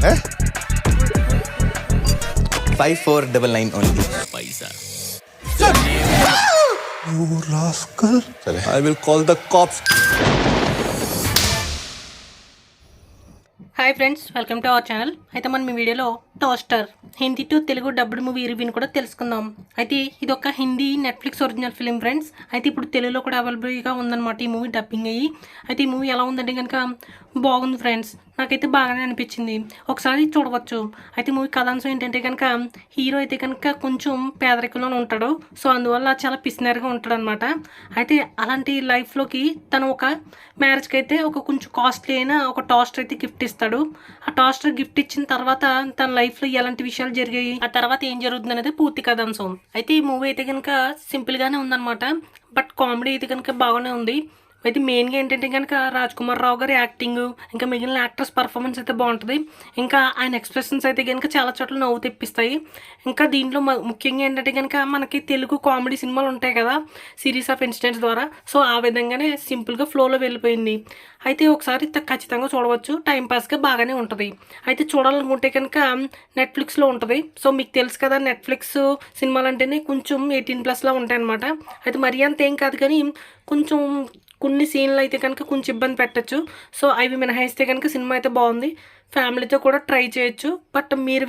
5499 only. पैसा You rascal. I will call the cops. Hi friends, welcome to our channel. అయితే మనం ఈ వీడియోలో Toaster Hindi to Telugu dubbed movie రివ్యూని కూడా తెలుసుకుందాం. అయితే ఇది ఒక Hindi Netflix original film friends. అయితే ఇప్పుడు తెలుగులో కూడా అవైలబుల్గా ఉందన్నమాట ఈ మూవీ డబ్బింగ్ అయ్యి. అయితే ఈ మూవీ ఎలా ఉందంటే కనుక బాగుంది ఫ్రెండ్స్, నాకైతే బాగానే అనిపించింది, ఒకసారి చూడవచ్చు. అయితే మూవీ కథాంశం ఏంటంటే కనుక హీరో అయితే కనుక కొంచెం పేదరికంలోనే ఉంటాడు. సో అందువల్ల చాలా పిసినర్గా ఉంటాడు అనమాట. అయితే అలాంటి లైఫ్లోకి తను ఒక మ్యారేజ్కి అయితే ఒక కొంచెం కాస్ట్లీ అయిన ఒక టోస్టర్ అయితే గిఫ్ట్ ఇస్తాడు. ఆ టోస్టర్ గిఫ్ట్ ఇచ్చిన తర్వాత తన లైఫ్లో ఎలాంటి విషయాలు జరిగాయి, ఆ తర్వాత ఏం జరుగుతుంది అనేది పూర్తి కథాంశం. అయితే ఈ మూవీ అయితే కనుక సింపుల్గానే ఉందన్నమాట, బట్ కామెడీ అయితే కనుక బాగానే ఉంది. అయితే మెయిన్గా ఏంటంటే కనుక రాజ్ కుమార్ రావు గారి యాక్టింగ్, ఇంకా మిగిలిన యాక్టర్స్ పర్ఫార్మెన్స్ అయితే బాగుంటుంది. ఇంకా ఆయన ఎక్స్ప్రెషన్స్ అయితే కనుక చాలా చోట్ల నవ్వు తెప్పిస్తాయి. ఇంకా దీంట్లో ముఖ్యంగా ఏంటంటే కనుక మనకి తెలుగు కామెడీ సినిమాలు ఉంటాయి కదా, సిరీస్ ఆఫ్ ఇన్సిడెంట్స్ ద్వారా. సో ఆ విధంగానే సింపుల్గా ఫ్లోలో వెళ్ళిపోయింది. అయితే ఒకసారి ఖచ్చితంగా చూడవచ్చు, టైంపాస్గా బాగానే ఉంటుంది. అయితే చూడాలనుకుంటే కనుక నెట్ఫ్లిక్స్లో ఉంటుంది. సో మీకు తెలుసు కదా, నెట్ఫ్లిక్స్ సినిమాలు అంటేనే కొంచెం 18+ ఉంటాయి అనమాట. అయితే మరీ అంత ఏం కాదు, కానీ కొంచెం కొన్ని సీన్లు అయితే కనుక కొంచెం ఇబ్బంది పెట్టచ్చు. సో అవి మినహాయిస్తే కనుక సినిమా అయితే బాగుంది, ఫ్యామిలీతో కూడా ట్రై చేయొచ్చు. బట్ మీరు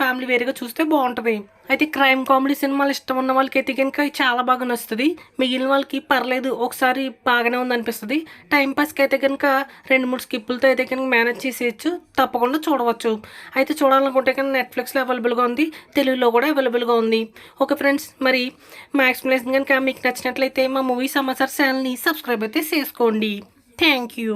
ఫ్యామిలీ వేరేగా చూస్తే బాగుంటుంది. అయితే క్రైమ్ కామెడీ సినిమాలు ఇష్టం ఉన్న వాళ్ళకి అయితే కనుక చాలా బాగా నచ్చుతుంది. మిగిలిన వాళ్ళకి పర్లేదు, ఒకసారి బాగానే ఉంది అనిపిస్తుంది. టైంపాస్కి అయితే కనుక 2-3 స్కిప్పులతో అయితే కనుక మేనేజ్ చేసేయచ్చు, తప్పకుండా చూడవచ్చు. అయితే చూడాలనుకుంటే కనుక నెట్ఫ్లిక్స్లో అవైలబుల్గా ఉంది, తెలుగులో కూడా అవైలబుల్గా ఉంది. ఓకే ఫ్రెండ్స్, మరి మా ఎక్స్ప్లెనేషన్ కనుక మీకు నచ్చినట్లయితే మా మూవీ సమాచార్ ఛానల్ని సబ్స్క్రైబ్ అయితే చేసుకోండి. Thank you.